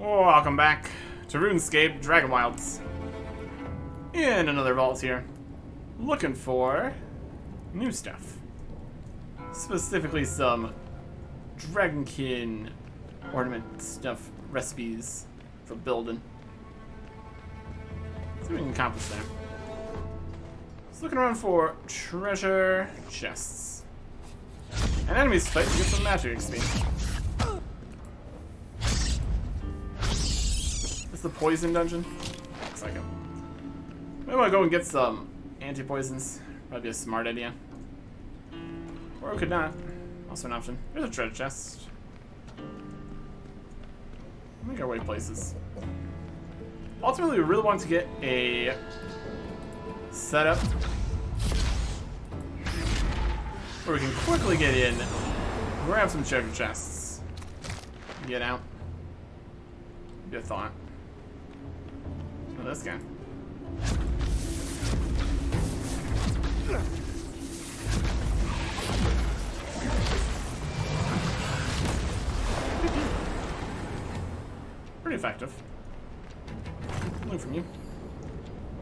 Welcome back to RuneScape Dragonwilds. In another vault here. Looking for new stuff. Specifically some Dragonkin ornament stuff, recipes for building. See what we can accomplish there. Just looking around for treasure chests. And enemies to fight to get some magic XP. Is the poison dungeon? Looks like it. Maybe want to go and get some anti-poisons. Probably be a smart idea. Or we could not. Also an option. There's a treasure chest. Make our way places. Ultimately, we really want to get a setup where we can quickly get in, grab some treasure chests, get out. Be a thought. Oh, this guy. Pretty effective. Loot from you.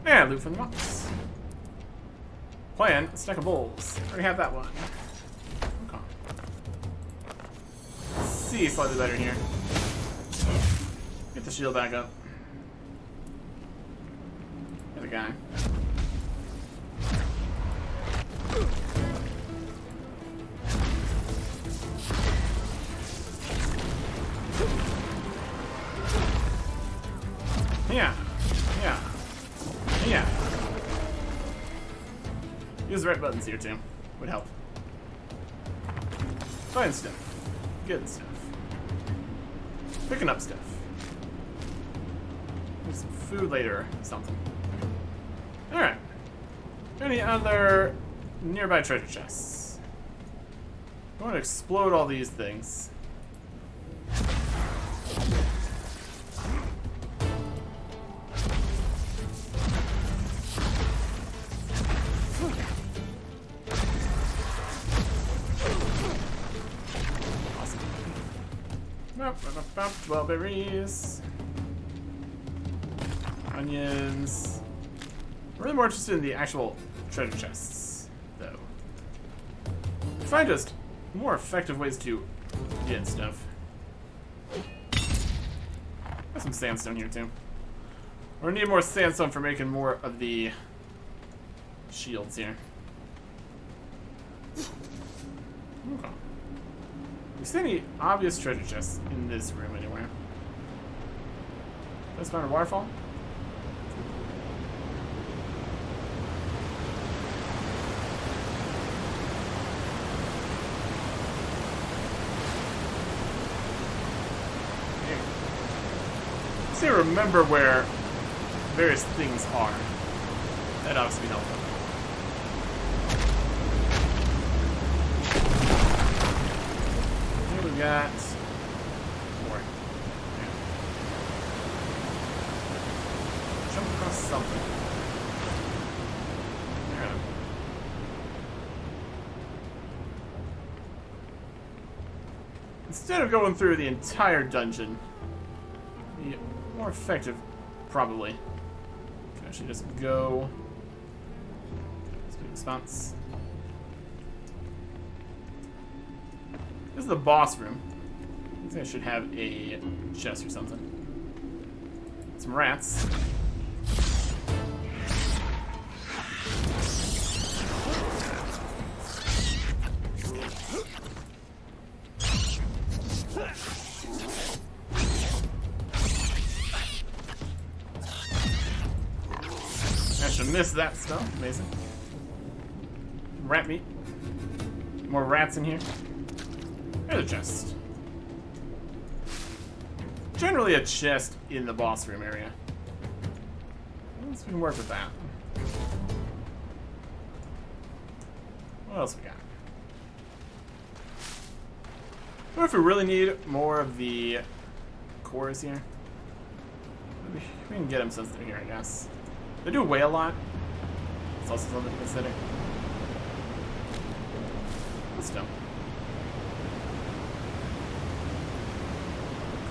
And loot from the box. Plan, stack of bowls. Already have that one. Okay. Let's see slightly better here. Get the shield back up. There's a guy. Yeah. Use the right buttons here too. Would help. Find stuff. Good stuff. Picking up stuff. Get some food later or something. Alright. Any other nearby treasure chests? I want to explode all these things. Awesome. 12 berries. Onions. I'm really more interested in the actual treasure chests, though. Find just more effective ways to get stuff. Got some sandstone here too. We're gonna need more sandstone for making more of the shields here. Okay. You see any obvious treasure chests in this room anywhere? Let's find a waterfall. See, remember where various things are. That'd obviously be helpful. Here we got more. Yeah. Jump across something. There. Instead of going through the entire dungeon, be more effective, probably. Can actually just go. Speed response. This is the boss room. I think I should have a chest or something. Some rats. I should miss that stuff. Amazing. Rat meat. More rats in here. There's a chest. Generally a chest in the boss room area. Let's we can work with that. What else we got? What if we really need more of the cores here? Maybe we can get them since they're here, I guess. They do weigh a lot. It's also something to consider. Let's go.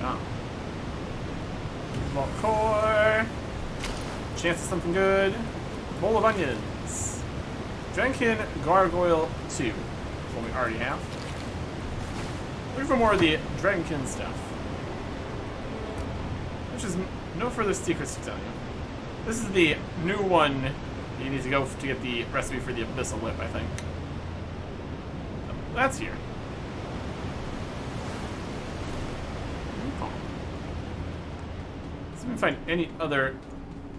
Oh. Vault core. Chance of something good. Bowl of onions. Dragonkin Gargoyle 2. That's what we already have. Looking for more of the Dragonkin stuff. Which is no further secrets to tell you. This is the new one you need to go to get the recipe for the Abyssal Whip, I think. That's here. Let's see if we can find any other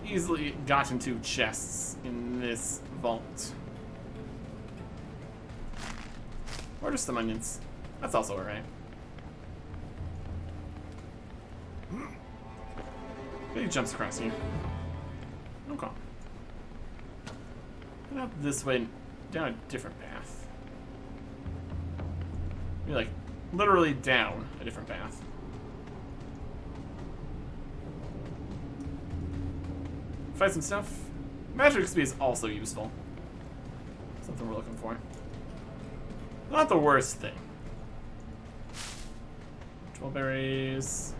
easily gotten to chests in this vault. Or just some onions. That's also alright. He jumps across here. Okay. Get out this way, down a different path. Maybe like literally down a different path. Find some stuff. Magic XP is also useful. Something we're looking for. Not the worst thing. 12 berries.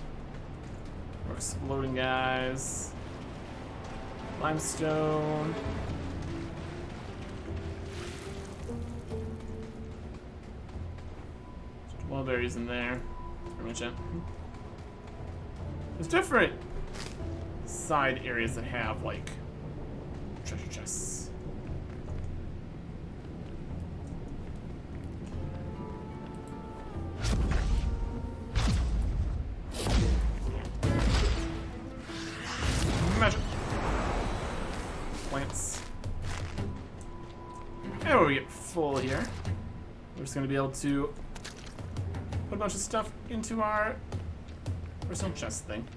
More exploding guys. Limestone. Just 12 berries in there. That's pretty much it. There's different side areas that have, like, treasure chests. Magic. Plants. And when we get full here, we're just going to be able to put a bunch of stuff into our personal chest thing.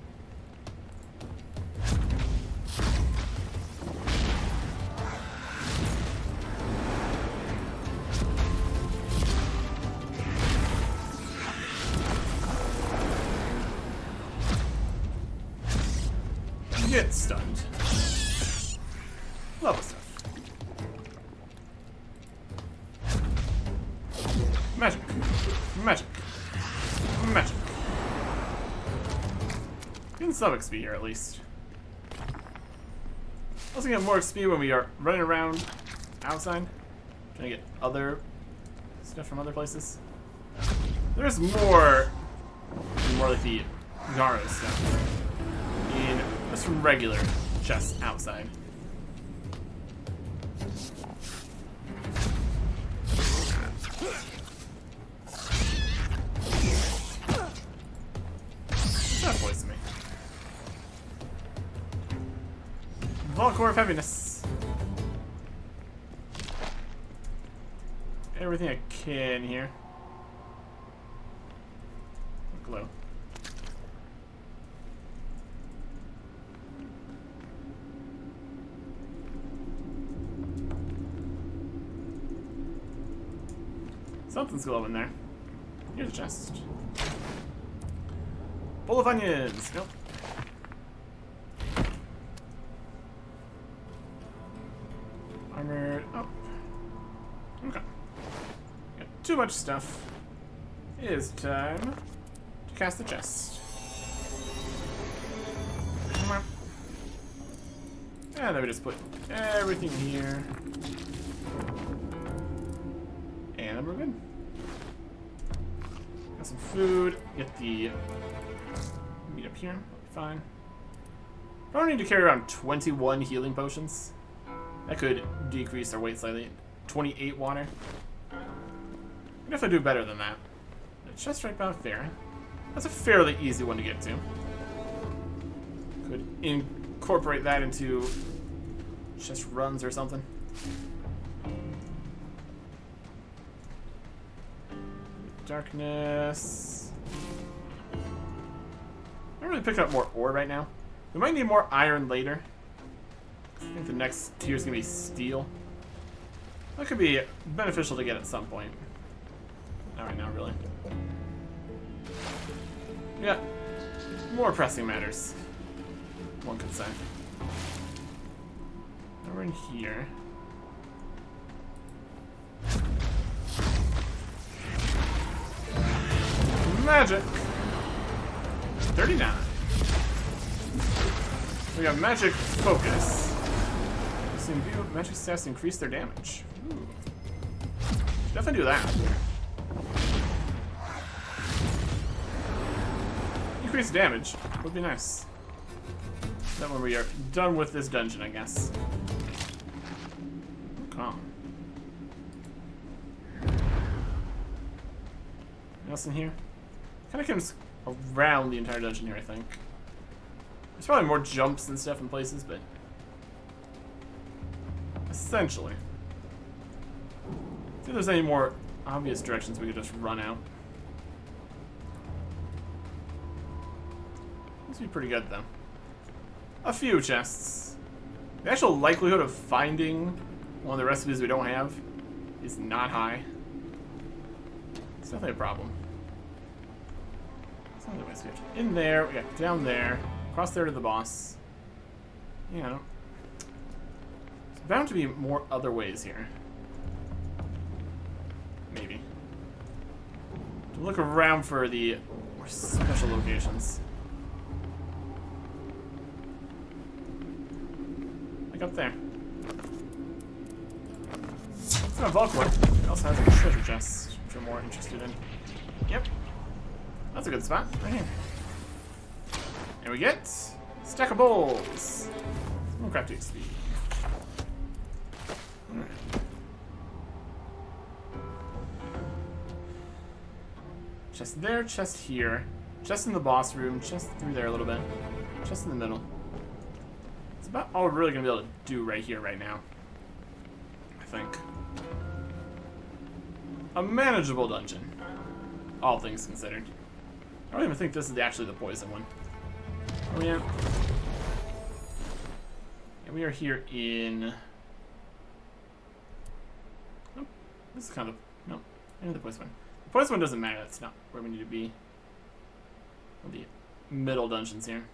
Get stunned. Level stuff. Magic. Magic. Magic. Getting some XP here at least. Also get more XP when we are running around outside. Trying to get other stuff from other places. There's more like the Garo stuff in just from regular chests outside. That poisoned me. Vault core of heaviness. Everything I can here. Glow. Something's glowing there. Here's a chest. Bowl of onions. Nope. Armored up. Okay. Got too much stuff. It is time to cast the chest. Come on. And then we just put everything here. And we're good. Got some food. Get the meat up here. Fine. Probably need to carry around 21 healing potions. That could decrease our weight slightly. 28 water. What if I do better than that? The chest right back there. That's a fairly easy one to get to. Could incorporate that into chest runs or something. Darkness. I'm really picking up more ore right now. We might need more iron later. I think the next tier is going to be steel. That could be beneficial to get at some point. Not right now, really. Yeah. More pressing matters, one could say. Now we're in here. Magic! 39. So we got magic focus. Using view magic stats to increase their damage. Ooh. Should definitely do that. Increase damage would be nice. Then when we are done with this dungeon, I guess. Calm. Anything else in here? Kind of comes around the entire dungeon here, I think. There's probably more jumps and stuff in places, but essentially. See if there's any more obvious directions we could just run out. This would be pretty good, though. A few chests. The actual likelihood of finding one of the recipes we don't have is not high. It's definitely a problem. Some other ways we have to. In there, we got down there, across there to the boss. Yeah. There's bound to be more other ways here. Maybe. To look around for the more special locations. Like up there. It's not a bulk one. It also has a treasure chest, which we're more interested in. Yep. That's a good spot, right here. And we get stack of bowls. More crafty XP. Alright. Chest there, chest here. Chest in the boss room, chest through there a little bit. Chest in the middle. It's about all we're really gonna be able to do right here, right now. I think. A manageable dungeon. All things considered. I don't even think this is actually the poison one. Oh yeah. And we are here in... Oh, this is kind of... No, maybe the poison one. The poison one doesn't matter, that's not where we need to be. Well, the middle dungeons here.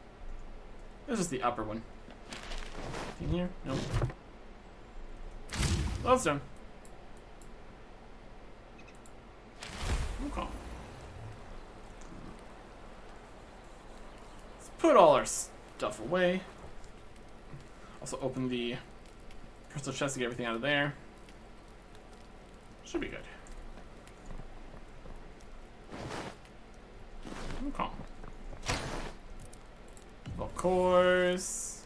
This is just the upper one. In here? Nope. Lodestone. Okay. Let's put all our stuff away. Also open the crystal chest to get everything out of there. Should be good. Okay. Of course.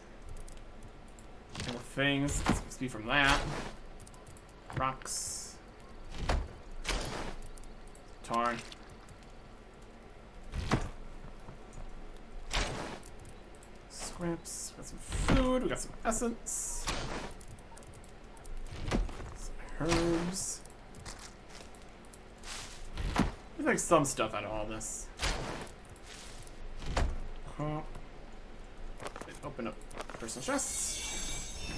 Little things. Let's be from that. Rocks. Tar. Scraps. Got some food. We got some essence. Some herbs. There's like some stuff out of all this. Open up personal chests.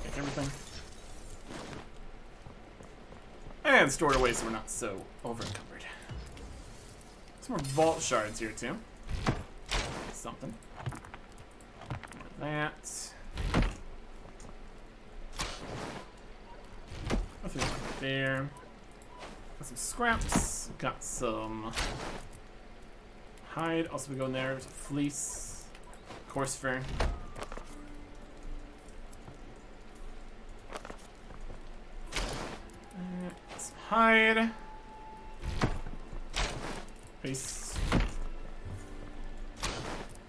Take everything. And store it away so we're not so over-encumbered. Some more vault shards here too. Something. More of that. Nothing right there. Got some scraps. Got some hide. Also, we go in there. There's a fleece. Coarse fur. Some hide. Paste.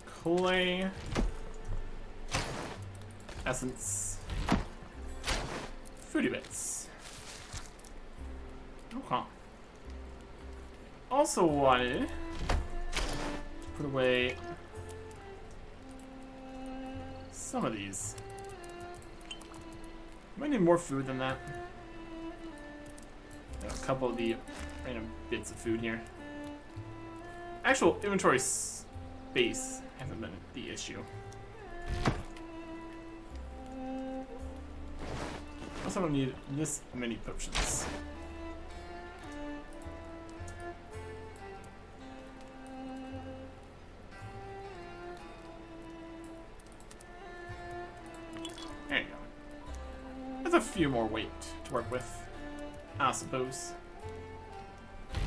Clay. Essence. Foodie bits. Okay. Also wanted to put away some of these. Might need more food than that. Got a couple of the random bits of food here. Actual inventory space hasn't been the issue. Also don't need this many potions. There you go. There's a few more weight to work with, I suppose.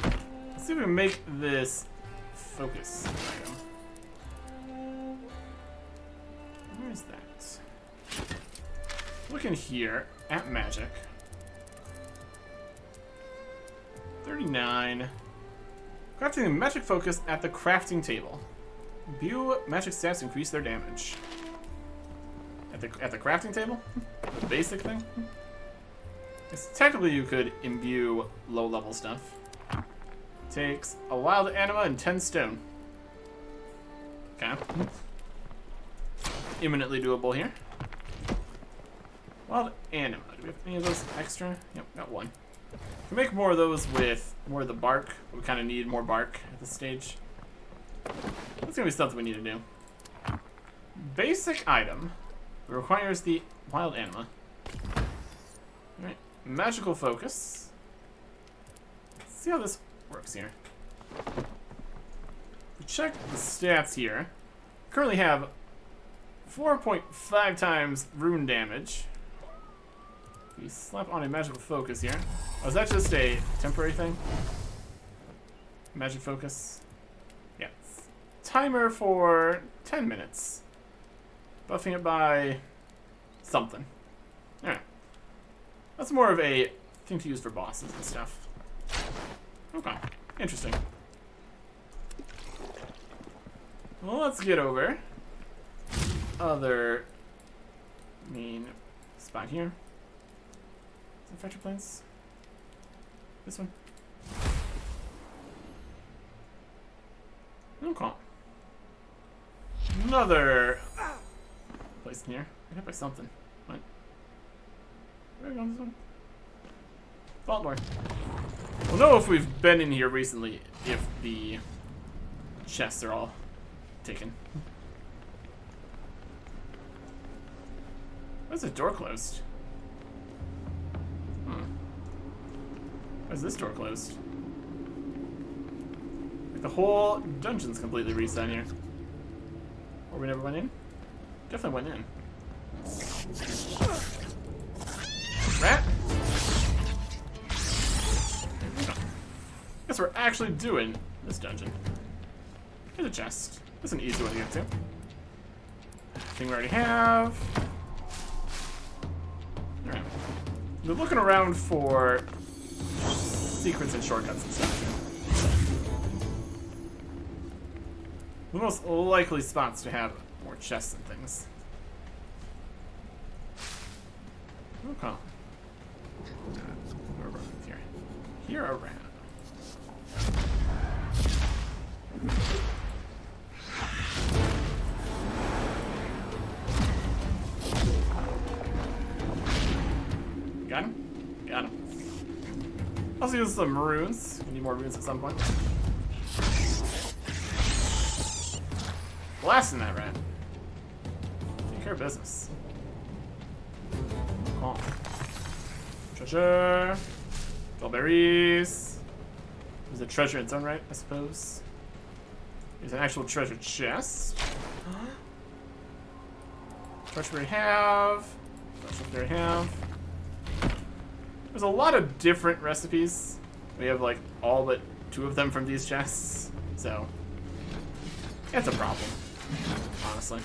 Let's see if we can make this focus item. look in here at magic. 39. Crafting a magic focus at the crafting table. View magic stats increase their damage. At the crafting table? The basic thing? It's technically you could imbue low level stuff. Takes a wild anima and 10 stone. Okay. Imminently doable here. Wild anima. Do we have any of those extra? Yep, got one. We can make more of those with more of the bark. We kind of need more bark at this stage. That's gonna be something we need to do. Basic item requires the wild anima. Alright, magical focus. Let's see how this works here. We check the stats here. Currently have 4.5 times rune damage. We slap on a magical focus here. Oh, is that just a temporary thing? Magic focus? Yeah. Timer for 10 minutes. Buffing it by something. Alright. That's more of a thing to use for bosses and stuff. Okay. Interesting. Well, let's get over other main spot here. Is it fracture planes? This one? Okay. Another place in here. I hit by something. What? Where are we going this one? Vault door. We'll know if we've been in here recently if the chests are all taken. Why is the door closed? Why is this door closed? Like the whole dungeon's completely reset here. Or we never went in? Definitely went in. Rat? Guess we're actually doing this dungeon. Here's a chest. This is an easy one to get to. Thing we already have. Alright. We're looking around for secrets and shortcuts and stuff. The most likely spots to have more chests and things. Okay. Where are we here? Here around. Got him? Got him. Also use some runes. We need more runes at some point. Blasting that rat. Take care of business. Oh. Treasure. Strawberries. There's a treasure in its own right, I suppose. There's an actual treasure chest. Treasure we have. Treasure we have. There's a lot of different recipes. We have like all but 2 of them from these chests. So it's a problem, honestly.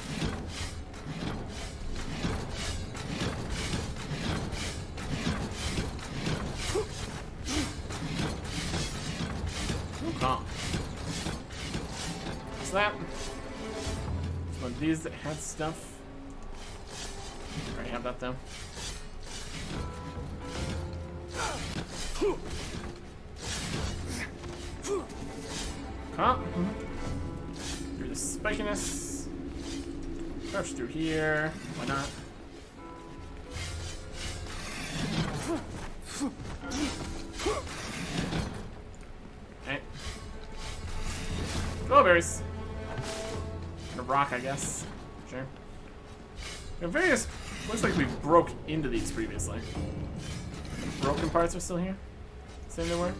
Okay. What's that? It's one of these that had stuff. Already have that though. Huh? Through the spikiness. Crouch through here. Why not? Okay. Strawberries. And a rock, I guess. Sure. We have various. Looks like we broke into these previously. The broken parts are still here. Same they were.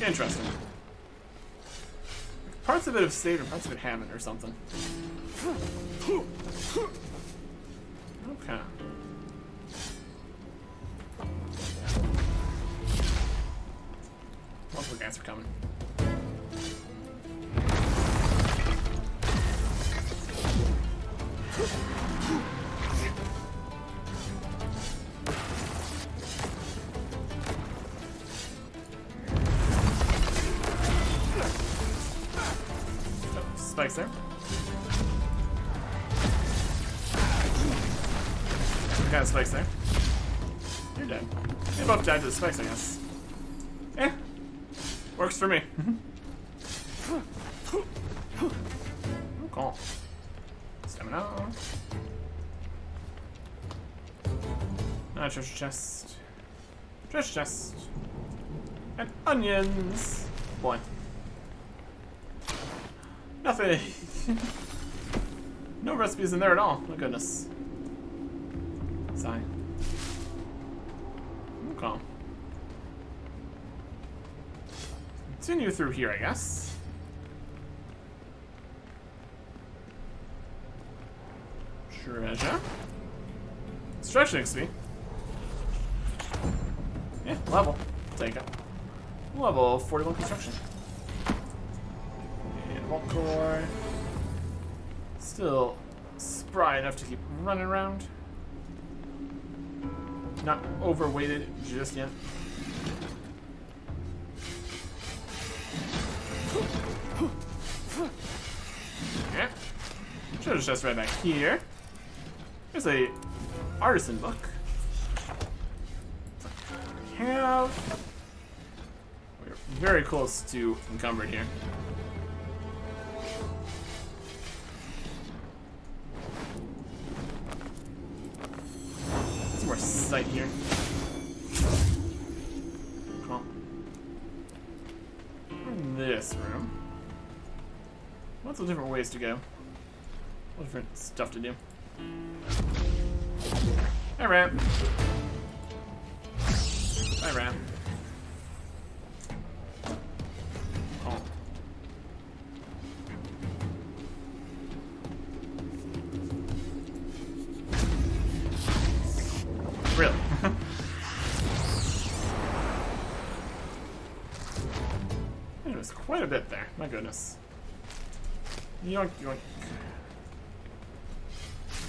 Interesting. Parts of it have stayed, or parts of it haven't, or something. Okay. Multiple guys are coming. spikes there. Some kind of spikes there. You're dead. They both died to the spikes, I guess. Eh. Works for me. Cool. Stamina. Treasure chest. Treasure chest. And onions. Boy. Nothing. No recipes in there at all. My goodness. Sigh. Okay. Continue through here, I guess. Treasure. Stretching XP. Yeah, level. Take it. Level 41 construction. And vault core. Still spry enough to keep running around. Not overweighted just yet. Okay. Treasure chest right back here. There's a artisan book. We're very close to encumbered here. Some more sight here. Cool. In this room. Lots of different ways to go. Different stuff to do. Hi, Ram. Hi, Ram. Oh. Really? There's quite a bit there. My goodness. Yoink, yoink.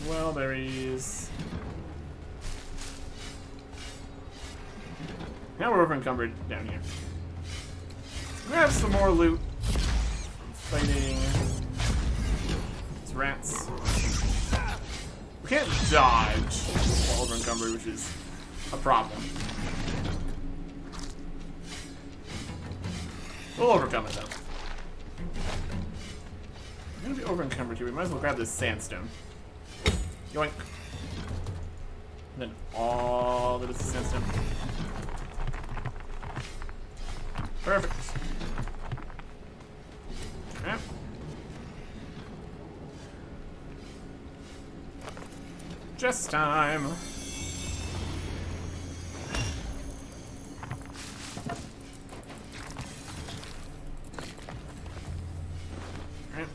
Well, berries. Now we're over encumbered down here. Grab some more loot. Fighting these rats. We can't dodge while over encumbered, which is a problem. We'll overcome it though. We're gonna be over encumbered here. We might as well grab this sandstone. Yoink. And then all the bits of sandstone. Perfect. Okay. Just time. Alright.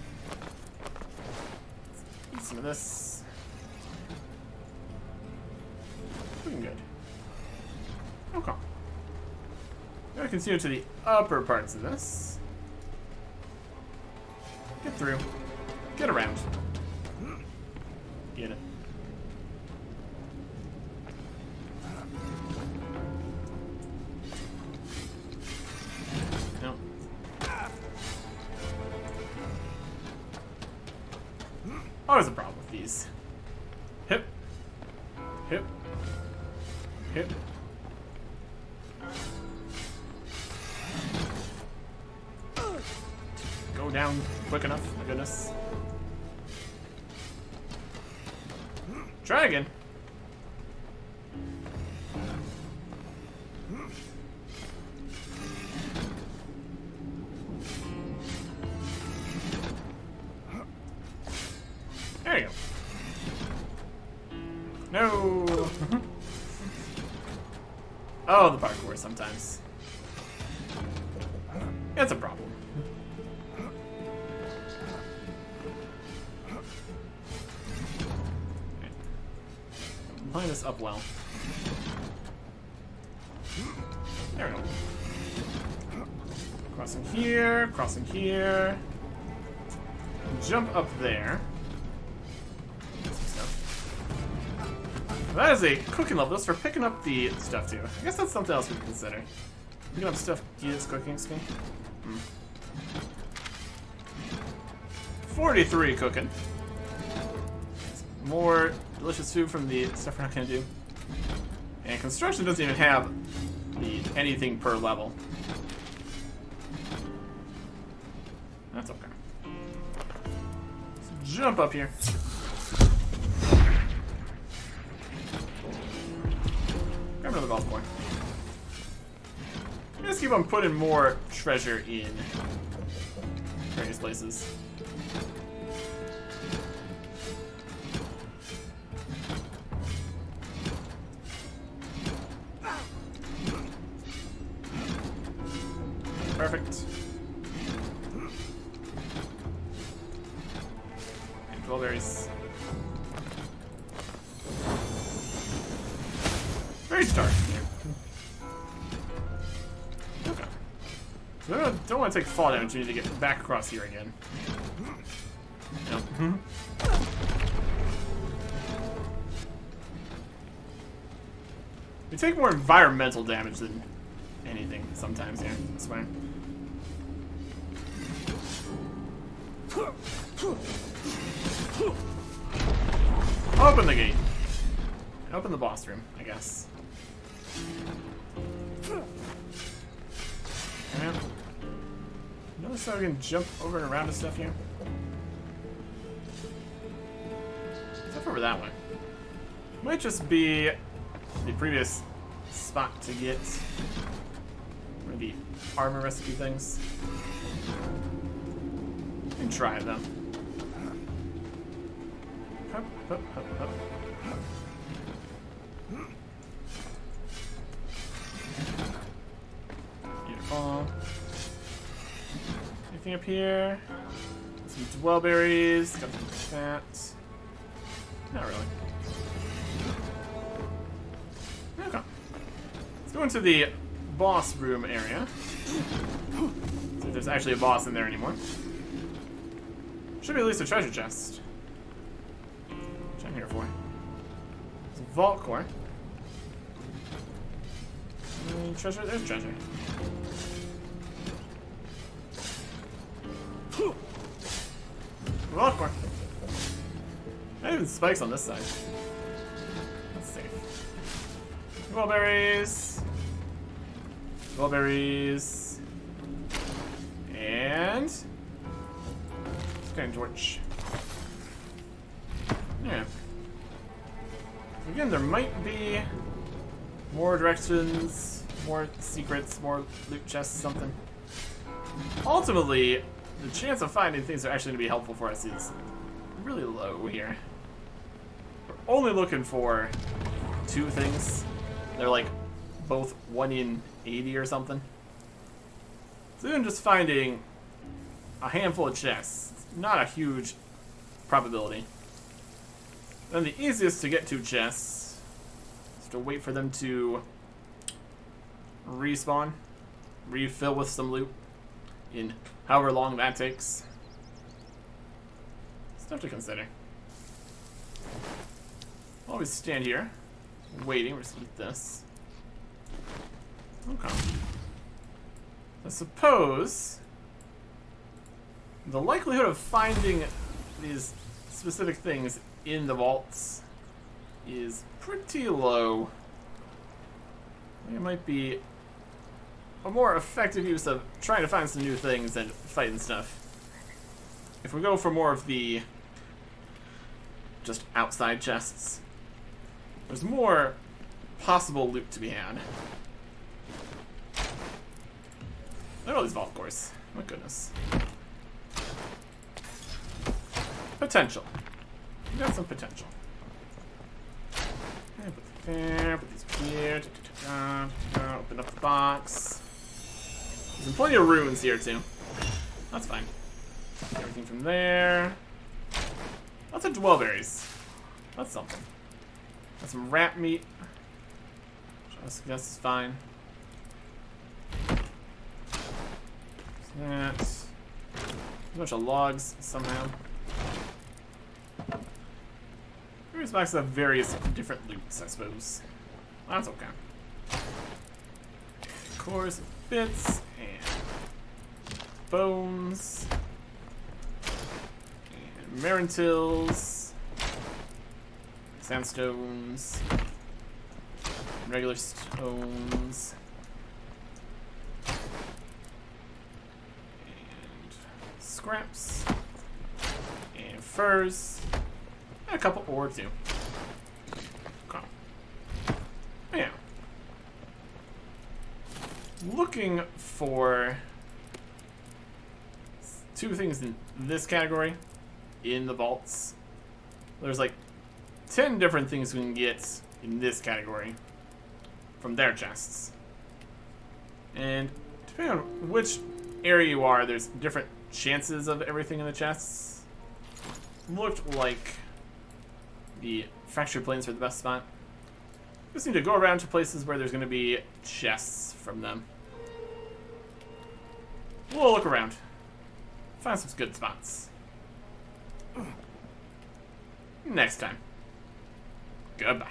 Eat some of this. Looking good. Okay. Now we continue to the upper parts of this. Get through. Get around. Get it. No. Always a problem with these. Hip. Hip. Hip. Go down quick enough, my goodness. Dragon! There you go. No! Oh, the parkour sometimes. It's a problem. Line this up well. There we go. Crossing here, crossing here. Jump up there. That is a cooking level. That's for picking up the stuff too. I guess that's something else we can consider. Picking up stuff gives cooking XP. 43 cooking. More delicious food from the stuff we're not gonna do. And construction doesn't even have the anything per level. That's okay. Let's jump up here. Grab another golf coin. Just keep on putting more treasure in various places. Perfect. And 12 berries. Very dark here. Okay. So I don't want to take fall damage. We need to get back across here again. No. We take more environmental damage than anything sometimes here. It's fine. Open the gate. Open the boss room, I guess. Okay. Notice how we can jump over and around and stuff here? Except over that way. Might just be the previous spot to get one of the armor recipe things. And try it though. Hup, hup, hup, hup. Beautiful. Anything up here? Some dwellberries. Got some that. Not really. Okay. Let's go into the boss room area. See if there's actually a boss in there anymore. Should be at least a treasure chest. Which I'm here for. It's a vault core. Treasure? There's treasure. Vault core. Not even spikes on this side. That's safe. Dwellberries. Dwellberries. And torch. Yeah. Again, there might be more directions, more secrets, more loot chests, something. Ultimately, the chance of finding things that are actually going to be helpful for us is really low here. We're only looking for 2 things. They're like both 1 in 80 or something. So even just finding a handful of chests, not a huge probability. Then the easiest to get 2 chests is to wait for them to respawn, refill with some loot in however long that takes. Stuff to consider. Always stand here, waiting. We're just gonna eat this. Okay. I suppose the likelihood of finding these specific things in the vaults is pretty low. I think it might be a more effective use of trying to find some new things and fighting stuff. If we go for more of the just outside chests, there's more possible loot to be had. Look at all these vault cores. My goodness. Potential. We got some potential. Okay, put it there, put these here. Open up the box. There's plenty of runes here too. That's fine. Everything from there. Lots of dwellberries. That's something. Got some rat meat. Which I guess is fine. That. A bunch of logs somehow. Various boxes have various different loots, I suppose. That's okay. Cores, bits, and bones. Marintils, sandstones, regular stones, and scraps, and furs, and a couple ore too. Okay. Yeah. Looking for two things in this category in the vaults. There's like 10 different things we can get in this category from their chests. And depending on which area you are, there's different chances of everything in the chests. Looked like the factory plains are the best spot. Just need to go around to places where there's going to be chests from them. We'll look around. Find some good spots. Next time. Goodbye.